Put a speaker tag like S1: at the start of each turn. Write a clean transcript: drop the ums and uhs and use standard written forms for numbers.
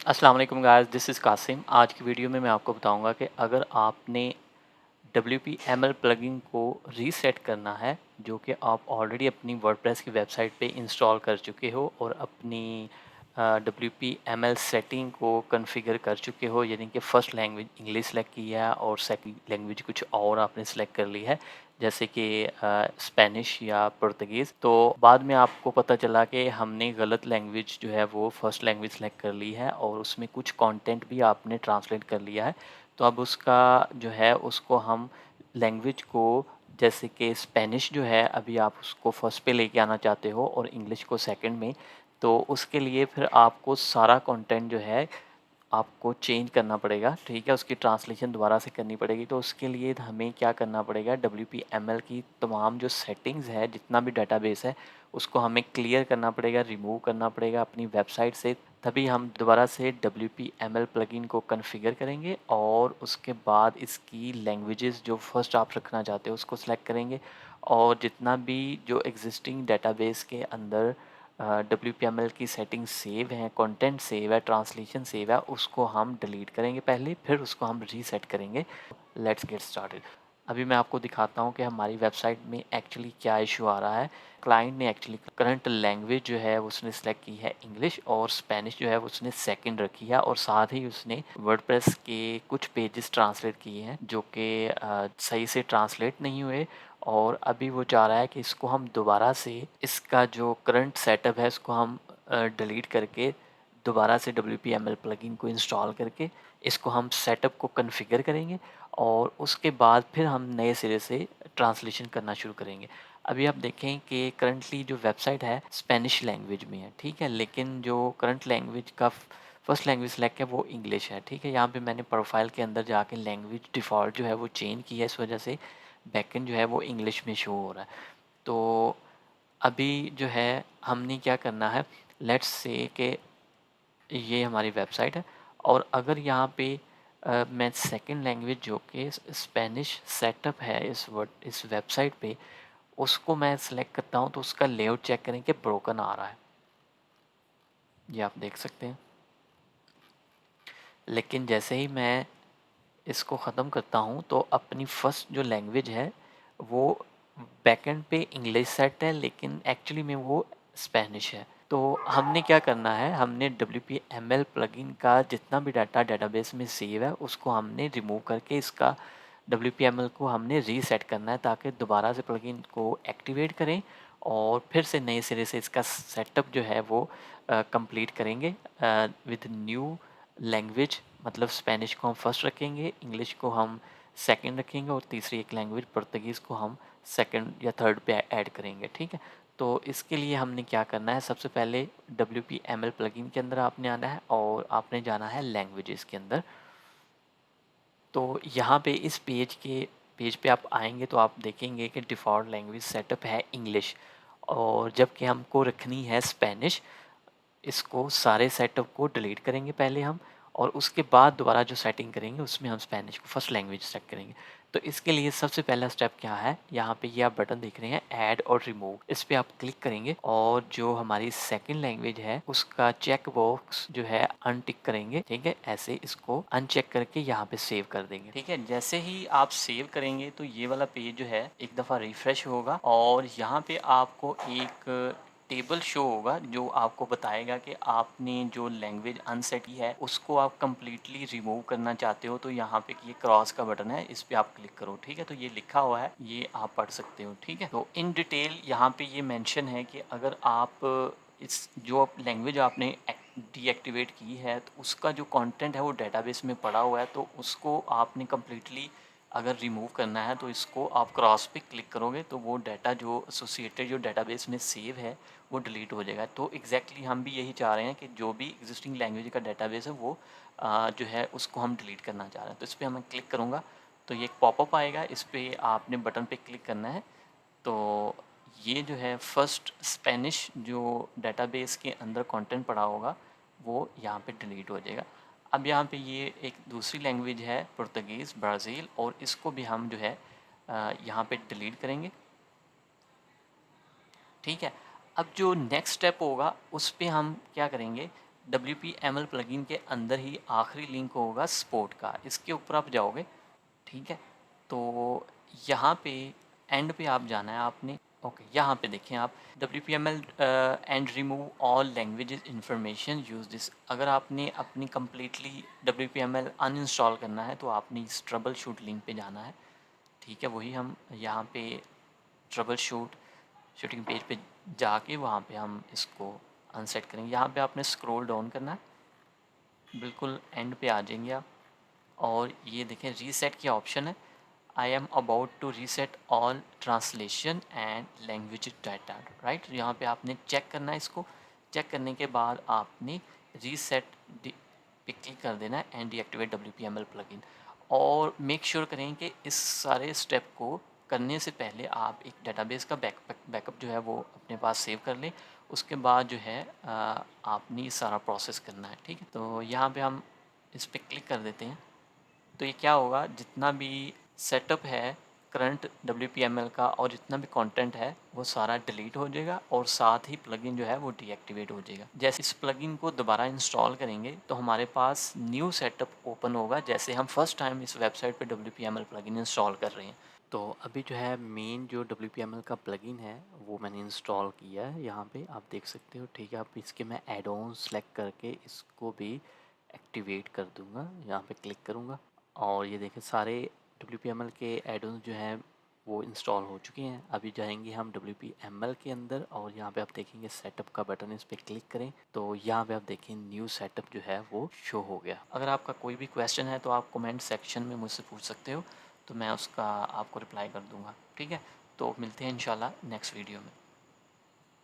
S1: अस्सलाम वालेकुम guys, this is Qasim. आज की वीडियो में मैं आपको बताऊंगा कि अगर आपने WPML प्लगइन को रीसेट करना है, जो कि आप ऑलरेडी अपनी वर्डप्रेस की वेबसाइट पे इंस्टॉल कर चुके हो और अपनी WPML सेटिंग को कॉन्फ़िगर कर चुके हो, यानी कि फ़र्स्ट लैंग्वेज इंग्लिश सेलेक्ट किया है और सेकंड लैंग्वेज कुछ और आपने सेलेक्ट कर ली है, जैसे कि स्पेनिश या पुर्तगीज़। तो बाद में आपको पता चला कि हमने गलत लैंग्वेज जो है वो फ़र्स्ट लैंग्वेज सेलेक्ट कर ली है और उसमें कुछ कंटेंट भी आपने ट्रांसलेट कर लिया है। तो अब उसका जो है उसको हम लैंग्वेज को, जैसे कि स्पेनिश जो है अभी आप उसको फर्स्ट पे लेके आना चाहते हो और इंग्लिश को सेकंड में, तो उसके लिए फिर आपको सारा कंटेंट जो है आपको चेंज करना पड़ेगा, ठीक है। उसकी ट्रांसलेशन दोबारा से करनी पड़ेगी। तो उसके लिए हमें क्या करना पड़ेगा, WPML की तमाम जो सेटिंग्स है, जितना भी डेटाबेस है, उसको हमें क्लियर करना पड़ेगा, रिमूव करना पड़ेगा अपनी वेबसाइट से। तभी हम दोबारा से WPML प्लगइन को कॉन्फ़िगर करेंगे और उसके बाद इसकी लैंग्वेजेस जो फर्स्ट आप रखना चाहते हो उसको सेलेक्ट करेंगे और जितना भी जो एग्जिस्टिंग डेटाबेस के अंदर WPML की सेटिंग सेव है, कंटेंट सेव है, ट्रांसलेशन सेव है, उसको हम डिलीट करेंगे पहले, फिर उसको हम रीसेट करेंगे। Let's get started. अभी मैं आपको दिखाता हूँ कि हमारी वेबसाइट में एक्चुअली क्या इशू आ रहा है। क्लाइंट ने एक्चुअली करंट लैंग्वेज जो है उसने सेलेक्ट की है इंग्लिश और स्पेनिश जो है उसने सेकंड रखी है और साथ ही उसने वर्डप्रेस के कुछ पेजेस ट्रांसलेट किए हैं जो कि सही से ट्रांसलेट नहीं हुए और अभी वो चाह रहा है कि इसको हम दोबारा से, इसका जो करंट सेटअप है इसको हम डिलीट करके दोबारा से WPML प्लगइन को इंस्टॉल करके इसको हम सेटअप को कॉन्फ़िगर करेंगे और उसके बाद फिर हम नए सिरे से ट्रांसलेशन करना शुरू करेंगे। अभी आप देखें कि करंटली जो वेबसाइट है स्पेनिश लैंग्वेज में है, ठीक है, लेकिन जो करंट लैंग्वेज का फर्स्ट लैंग्वेज सेलेक्ट है वो इंग्लिश है, ठीक है। यहाँ पे मैंने प्रोफाइल के अंदर जाके लैंग्वेज डिफ़ॉल्ट जो है वो चेंज किया है, इस वजह से बैकएंड जो है वो इंग्लिश में शो हो रहा है। तो अभी जो है हमने क्या करना है, लेट्स से कि ये हमारी वेबसाइट है और अगर यहाँ पे मैं सेकंड लैंग्वेज जो कि स्पेनिश सेटअप है इस वेबसाइट पे, उसको मैं सेलेक्ट करता हूँ तो उसका लेआउट चेक करें कि ब्रोकन आ रहा है, ये आप देख सकते हैं। लेकिन जैसे ही मैं इसको ख़त्म करता हूँ तो अपनी फ़र्स्ट जो लैंग्वेज है वो बैकएंड पे इंग्लिश सेट है, लेकिन एक्चुअली में वो स्पेनिश है। तो हमने क्या करना है, हमने WPML प्लगइन का जितना भी डाटा डेटाबेस में सेव है उसको हमने रिमूव करके इसका WPML को हमने रीसेट करना है ताकि दोबारा से प्लगइन को एक्टिवेट करें और फिर से नए सिरे से इसका सेटअप जो है वो कंप्लीट करेंगे विद न्यू लैंग्वेज। मतलब स्पेनिश को हम फर्स्ट रखेंगे, इंग्लिश को हम सेकंड रखेंगे और तीसरी एक लैंग्वेज पुर्तगीज़ को हम सेकंड या थर्ड पे ऐड करेंगे, ठीक है। तो इसके लिए हमने क्या करना है, सबसे पहले WPML प्लगइन के अंदर आपने आना है और आपने जाना है लैंग्वेजेस के अंदर। तो यहाँ पे इस पेज पे आप आएंगे तो आप देखेंगे कि डिफ़ॉल्ट लैंग्वेज सेटअप है इंग्लिश और जबकि हमको रखनी है स्पेनिश। इसको सारे सेटअप को डिलीट करेंगे पहले हम और उसके बाद दोबारा जो सेटिंग करेंगे उसमें हम स्पेनिश को फर्स्ट लैंग्वेज सेलेक्ट करेंगे। तो इसके लिए सबसे पहला स्टेप क्या है, यहाँ पे ये आप बटन देख रहे हैं ऐड और रिमूव, इस पे आप क्लिक करेंगे और जो हमारी सेकंड लैंग्वेज है उसका चेक बॉक्स जो है अनटिक करेंगे, ठीक है। ऐसे इसको अनचेक करके यहाँ पे सेव कर देंगे, ठीक है। जैसे ही आप सेव करेंगे तो ये वाला पेज जो है एक दफ़ा रिफ्रेश होगा और यहाँ पे आपको एक टेबल शो होगा जो आपको बताएगा कि आपने जो लैंग्वेज अनसेट की है उसको आप कम्प्लीटली रिमूव करना चाहते हो। तो यहाँ पे ये क्रॉस का बटन है, इस पर आप क्लिक करो, ठीक है। तो ये लिखा हुआ है, ये आप पढ़ सकते हो, ठीक है। तो इन डिटेल यहाँ पे ये मेंशन है कि अगर आप इस जो लैंग्वेज आपने डीएक्टिवेट की है तो उसका जो कंटेंट है वो डेटाबेस में पड़ा हुआ है, तो उसको आपने कम्प्लीटली अगर रिमूव करना है तो इसको आप क्रॉस पे क्लिक करोगे तो वो डाटा जो एसोसिएटेड जो डेटाबेस में सेव है वो डिलीट हो जाएगा। तो एग्जैक्टली हम भी यही चाह रहे हैं कि जो भी एग्जिस्टिंग लैंग्वेज का डेटाबेस है वो जो है उसको हम डिलीट करना चाह रहे हैं। तो इस पर मैं क्लिक करूँगा तो ये एक पॉपअप आएगा, इस पर आपने बटन पे क्लिक करना है। तो ये जो है फर्स्ट स्पेनिश जो डेटाबेस के अंदर कंटेंट पड़ा होगा वो यहाँ पे डिलीट हो जाएगा। अब यहाँ पे ये एक दूसरी लैंग्वेज है पुर्तगीज़ ब्राज़ील और इसको भी हम जो है यहाँ पे डिलीट करेंगे, ठीक है। अब जो नेक्स्ट स्टेप होगा उस पे हम क्या करेंगे WPML प्लगइन के अंदर ही आखिरी लिंक होगा सपोर्ट का, इसके ऊपर आप जाओगे, ठीक है। तो यहाँ पे एंड पे आप जाना है आपने। ओके, यहाँ पे देखें आप WPML and remove all languages information use this. अगर आपने अपनी कम्प्लीटली WPML अनइंस्टॉल करना है तो आपने इस ट्रबल शूट लिंक पे जाना है, ठीक है। वही हम यहाँ पे ट्रबल शूटिंग पेज पे जाके वहाँ पे हम इसको अनसेट करेंगे। यहाँ पे आपने स्क्रॉल डाउन करना है, बिल्कुल एंड पे आ जाएंगे आप, और ये देखें रीसेट की ऑप्शन है। I am about to reset all translation and language data, right. यहाँ पे आपने चेक करना है इसको। चेक करने के बाद आपने रीसेट पे क्लिक कर देना है एंड डीएक्टिवेट WPML प्लगइन। और मेक श्योर करें कि इस सारे स्टेप को करने से पहले आप एक डेटाबेस का बैकअप जो है वो अपने पास सेव कर लें। उसके बाद जो है आपने ये सारा प्रोसेस करना है, ठीक है। तो यहाँ पे हम इस पर क्लिक कर देते हैं। तो ये क्या होगा, जितना भी सेटअप है करंट WPML का और जितना भी कंटेंट है वो सारा डिलीट हो जाएगा और साथ ही प्लगइन जो है वो डीएक्टिवेट हो जाएगा। जैसे इस प्लगइन को दोबारा इंस्टॉल करेंगे तो हमारे पास न्यू सेटअप ओपन होगा, जैसे हम फर्स्ट टाइम इस वेबसाइट पे WPML प्लगइन इंस्टॉल कर रहे हैं। तो अभी जो है मेन जो WPML का प्लगइन है वो मैंने इंस्टॉल किया है, यहाँ पे आप देख सकते हो, ठीक है। आप इसके मैं एड ऑन सेलेक्ट करके इसको भी एक्टिवेट कर दूँगा, यहाँ पे क्लिक करूँगा और ये देखें सारे WPML के एड ऑन जो हैं वो इंस्टॉल हो चुके हैं। अभी जाएंगे हम WPML के अंदर और यहाँ पे आप देखेंगे सेटअप का बटन, इस पर क्लिक करें तो यहाँ पे आप देखें न्यू सेटअप जो है वो शो हो गया। अगर आपका कोई भी क्वेश्चन है तो आप कमेंट सेक्शन में मुझसे पूछ सकते हो, तो मैं उसका आपको रिप्लाई कर दूँगा, ठीक है। तो मिलते हैं इंशाल्लाह नेक्स्ट वीडियो में।